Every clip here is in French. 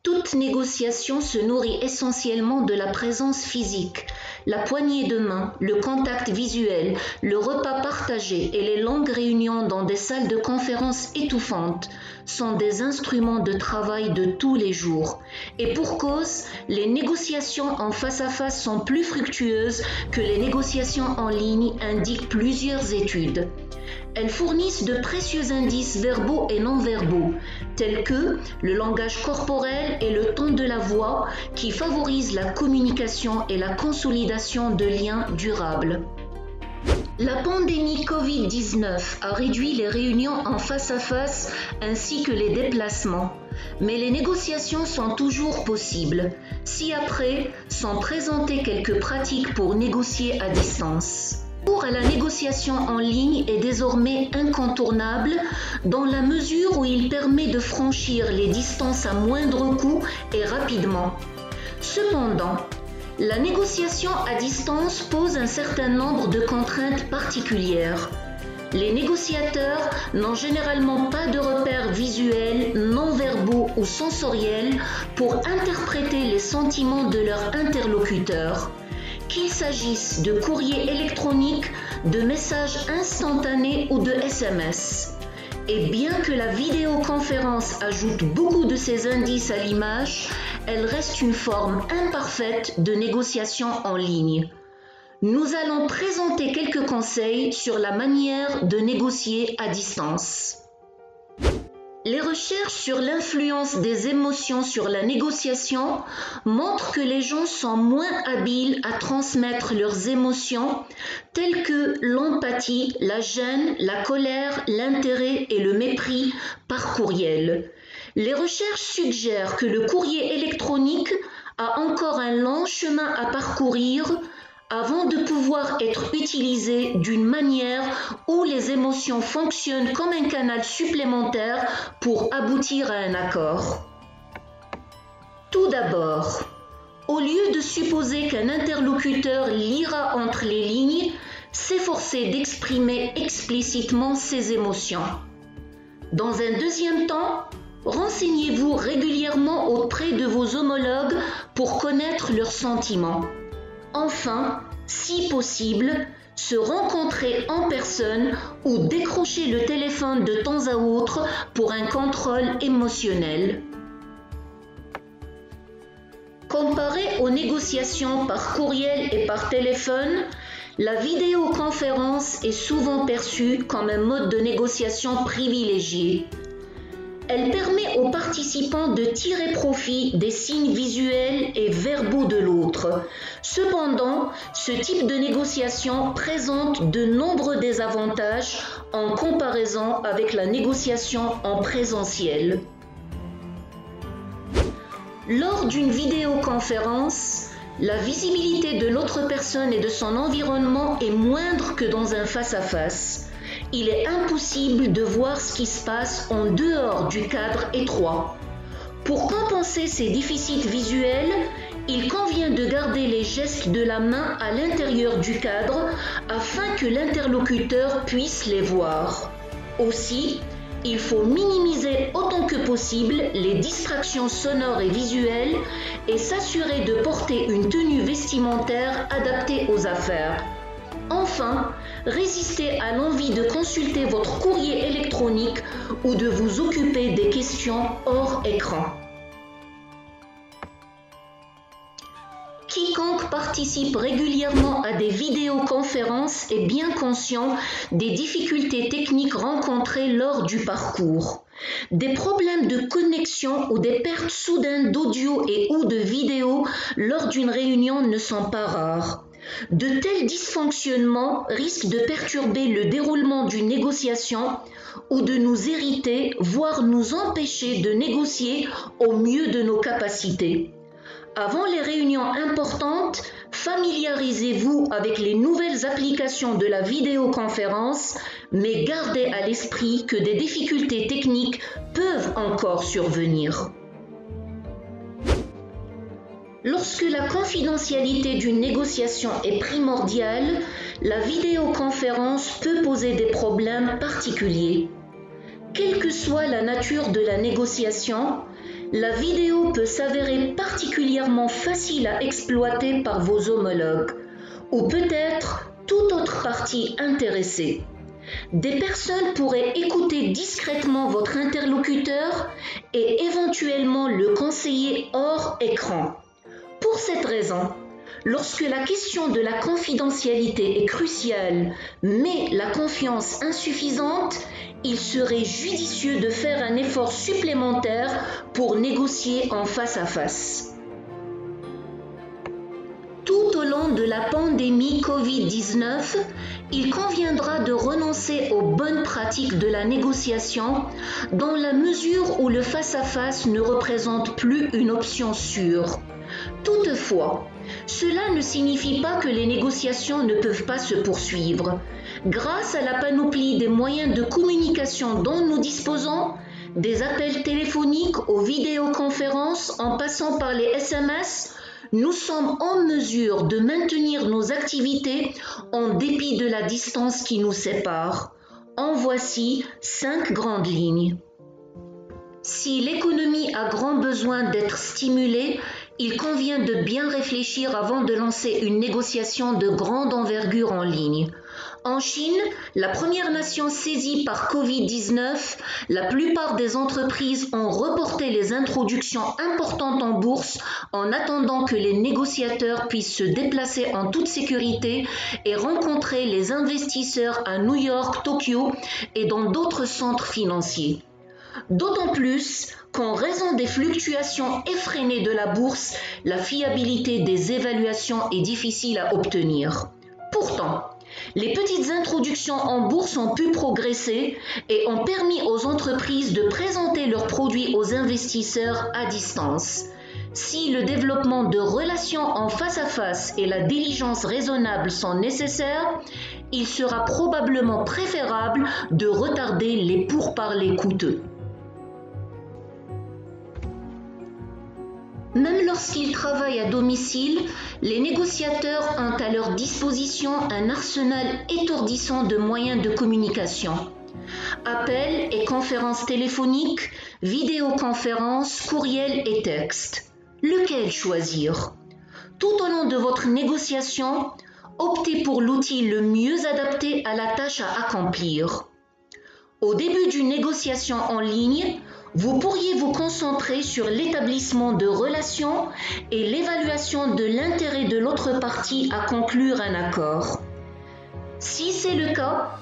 Toute négociation se nourrit essentiellement de la présence physique. La poignée de main, le contact visuel, le repas partagé et les longues réunions dans des salles de conférence étouffantes sont des instruments de travail de tous les jours. Et pour cause, les négociations en face à face sont plus fructueuses que les négociations en ligne, indiquent plusieurs études. Elles fournissent de précieux indices verbaux et non verbaux, tels que le langage corporel et le ton de la voix qui favorisent la communication et la consolidation de liens durables. La pandémie Covid-19 a réduit les réunions en face à face ainsi que les déplacements, mais les négociations sont toujours possibles. Ci-après sont présentées quelques pratiques pour négocier à distance. Le recours à la négociation en ligne est désormais incontournable dans la mesure où il permet de franchir les distances à moindre coût et rapidement. Cependant, la négociation à distance pose un certain nombre de contraintes particulières. Les négociateurs n'ont généralement pas de repères visuels, non-verbaux ou sensoriels pour interpréter les sentiments de leur interlocuteur. Qu'il s'agisse de courriers électroniques, de messages instantanés ou de SMS. Et bien que la vidéoconférence ajoute beaucoup de ces indices à l'image, elle reste une forme imparfaite de négociation en ligne. Nous allons présenter quelques conseils sur la manière de négocier à distance. Les recherches sur l'influence des émotions sur la négociation montrent que les gens sont moins habiles à transmettre leurs émotions telles que l'empathie, la gêne, la colère, l'intérêt et le mépris par courriel. Les recherches suggèrent que le courrier électronique a encore un long chemin à parcourir avant de pouvoir être utilisé d'une manière où les émotions fonctionnent comme un canal supplémentaire pour aboutir à un accord. Tout d'abord, au lieu de supposer qu'un interlocuteur lira entre les lignes, s'efforcer d'exprimer explicitement ses émotions. Dans un deuxième temps, renseignez-vous régulièrement auprès de vos homologues pour connaître leurs sentiments. Enfin, si possible, se rencontrer en personne ou décrocher le téléphone de temps à autre pour un contrôle émotionnel. Comparé aux négociations par courriel et par téléphone, la vidéoconférence est souvent perçue comme un mode de négociation privilégié. Elle permet aux participants de tirer profit des signes visuels et verbaux de l'autre. Cependant, ce type de négociation présente de nombreux désavantages en comparaison avec la négociation en présentiel. Lors d'une vidéoconférence, la visibilité de l'autre personne et de son environnement est moindre que dans un face-à-face. Il est impossible de voir ce qui se passe en dehors du cadre étroit. Pour compenser ces déficits visuels, il convient de garder les gestes de la main à l'intérieur du cadre afin que l'interlocuteur puisse les voir. Aussi, il faut minimiser autant que possible les distractions sonores et visuelles et s'assurer de porter une tenue vestimentaire adaptée aux affaires. Enfin, résistez à l'envie de consulter votre courrier électronique ou de vous occuper des questions hors écran. Quiconque participe régulièrement à des vidéoconférences est bien conscient des difficultés techniques rencontrées lors du parcours. Des problèmes de connexion ou des pertes soudaines d'audio et ou de vidéo lors d'une réunion ne sont pas rares. De tels dysfonctionnements risquent de perturber le déroulement d'une négociation ou de nous irriter, voire nous empêcher de négocier au mieux de nos capacités. Avant les réunions importantes, familiarisez-vous avec les nouvelles applications de la vidéoconférence, mais gardez à l'esprit que des difficultés techniques peuvent encore survenir. Lorsque la confidentialité d'une négociation est primordiale, la vidéoconférence peut poser des problèmes particuliers. Quelle que soit la nature de la négociation, la vidéo peut s'avérer particulièrement facile à exploiter par vos homologues ou peut-être toute autre partie intéressée. Des personnes pourraient écouter discrètement votre interlocuteur et éventuellement le conseiller hors écran. Pour cette raison, lorsque la question de la confidentialité est cruciale, mais la confiance insuffisante, il serait judicieux de faire un effort supplémentaire pour négocier en face à face. Tout au long de la pandémie Covid-19, il conviendra de renoncer aux bonnes pratiques de la négociation dans la mesure où le face-à-face ne représente plus une option sûre. Toutefois, cela ne signifie pas que les négociations ne peuvent pas se poursuivre. Grâce à la panoplie des moyens de communication dont nous disposons, des appels téléphoniques aux vidéoconférences en passant par les SMS, nous sommes en mesure de maintenir nos activités en dépit de la distance qui nous sépare. En voici 5 grandes lignes. Si l'économie a grand besoin d'être stimulée, il convient de bien réfléchir avant de lancer une négociation de grande envergure en ligne. En Chine, la première nation saisie par Covid-19, la plupart des entreprises ont reporté les introductions importantes en bourse en attendant que les négociateurs puissent se déplacer en toute sécurité et rencontrer les investisseurs à New York, Tokyo et dans d'autres centres financiers. D'autant plus qu'en raison des fluctuations effrénées de la bourse, la fiabilité des évaluations est difficile à obtenir. Pourtant, les petites introductions en bourse ont pu progresser et ont permis aux entreprises de présenter leurs produits aux investisseurs à distance. Si le développement de relations en face-à-face et la diligence raisonnable sont nécessaires, il sera probablement préférable de retarder les pourparlers coûteux. Même lorsqu'ils travaillent à domicile, les négociateurs ont à leur disposition un arsenal étourdissant de moyens de communication. Appels et conférences téléphoniques, vidéoconférences, courriels et textes. Lequel choisir? Tout au long de votre négociation, optez pour l'outil le mieux adapté à la tâche à accomplir. Au début d'une négociation en ligne, vous pourriez vous concentrer sur l'établissement de relations et l'évaluation de l'intérêt de l'autre partie à conclure un accord. Si c'est le cas,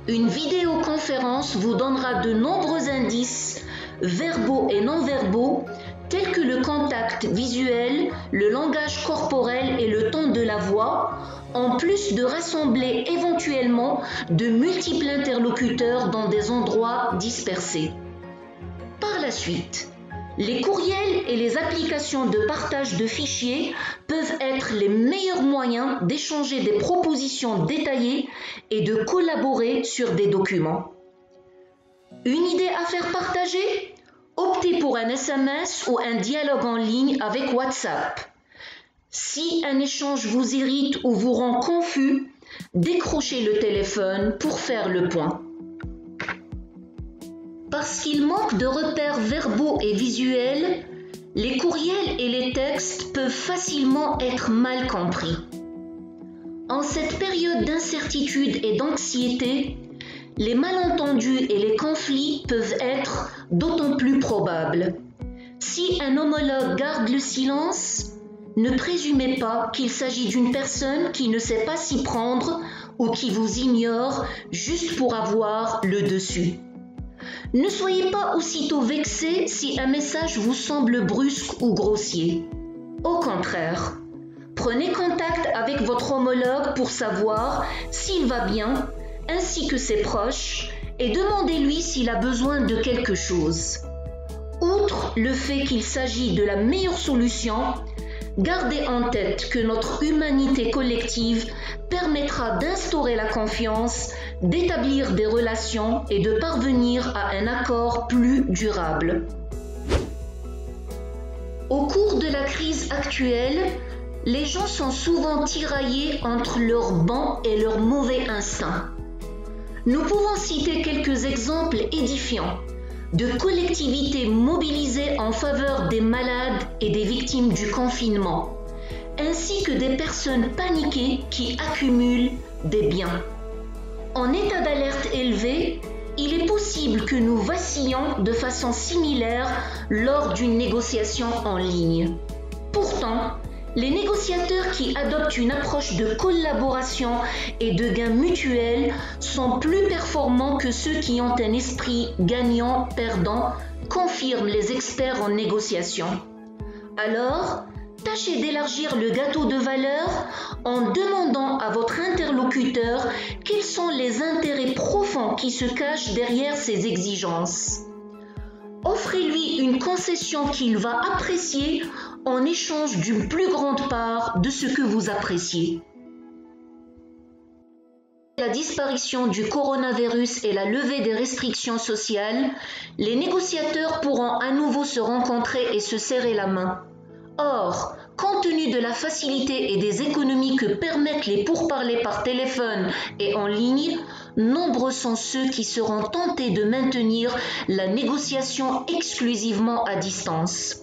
une vidéoconférence vous donnera de nombreux indices, verbaux et non-verbaux, tels que le contact visuel, le langage corporel et le ton de la voix, en plus de rassembler éventuellement de multiples interlocuteurs dans des endroits dispersés. Par la suite, les courriels et les applications de partage de fichiers peuvent être les meilleurs moyens d'échanger des propositions détaillées et de collaborer sur des documents. Une idée à faire partager? Optez pour un SMS ou un dialogue en ligne avec WhatsApp. Si un échange vous irrite ou vous rend confus, décrochez le téléphone pour faire le point. Parce qu'il manque de repères verbaux et visuels, les courriels et les textes peuvent facilement être mal compris. En cette période d'incertitude et d'anxiété, les malentendus et les conflits peuvent être d'autant plus probables. Si un homologue garde le silence, ne présumez pas qu'il s'agit d'une personne qui ne sait pas s'y prendre ou qui vous ignore juste pour avoir le dessus. Ne soyez pas aussitôt vexé si un message vous semble brusque ou grossier. Au contraire, prenez contact avec votre homologue pour savoir s'il va bien, ainsi que ses proches, et demandez-lui s'il a besoin de quelque chose. Outre le fait qu'il s'agit de la meilleure solution, gardez en tête que notre humanité collective permettra d'instaurer la confiance, d'établir des relations et de parvenir à un accord plus durable. Au cours de la crise actuelle, les gens sont souvent tiraillés entre leurs bons et leurs mauvais instincts. Nous pouvons citer quelques exemples édifiants. de collectivités mobilisées en faveur des malades et des victimes du confinement, ainsi que des personnes paniquées qui accumulent des biens. En état d'alerte élevé, il est possible que nous vacillions de façon similaire lors d'une négociation en ligne. Pourtant, les négociateurs qui adoptent une approche de collaboration et de gain mutuel sont plus performants que ceux qui ont un esprit gagnant-perdant, confirment les experts en négociation. Alors, tâchez d'élargir le gâteau de valeur en demandant à votre interlocuteur quels sont les intérêts profonds qui se cachent derrière ses exigences. Offrez-lui une concession qu'il va apprécier en échange d'une plus grande part de ce que vous appréciez. La disparition du coronavirus et la levée des restrictions sociales, les négociateurs pourront à nouveau se rencontrer et se serrer la main. Or, compte tenu de la facilité et des économies que permettent les pourparlers par téléphone et en ligne, nombreux sont ceux qui seront tentés de maintenir la négociation exclusivement à distance.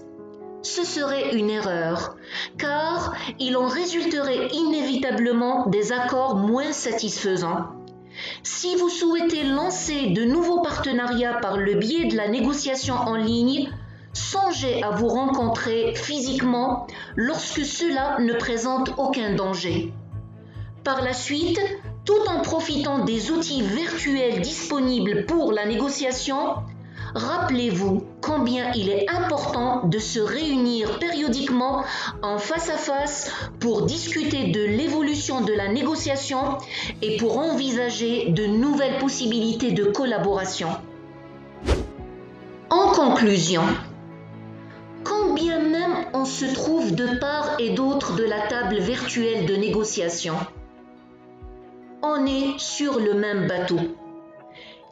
Ce serait une erreur, car il en résulterait inévitablement des accords moins satisfaisants. Si vous souhaitez lancer de nouveaux partenariats par le biais de la négociation en ligne, songez à vous rencontrer physiquement lorsque cela ne présente aucun danger. Par la suite, tout en profitant des outils virtuels disponibles pour la négociation, rappelez-vous combien il est important de se réunir périodiquement en face à face pour discuter de l'évolution de la négociation et pour envisager de nouvelles possibilités de collaboration. En conclusion, quand bien même on se trouve de part et d'autre de la table virtuelle de négociation, on est sur le même bateau.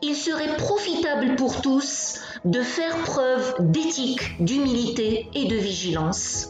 Il serait profitable pour tous de faire preuve d'éthique, d'humilité et de vigilance.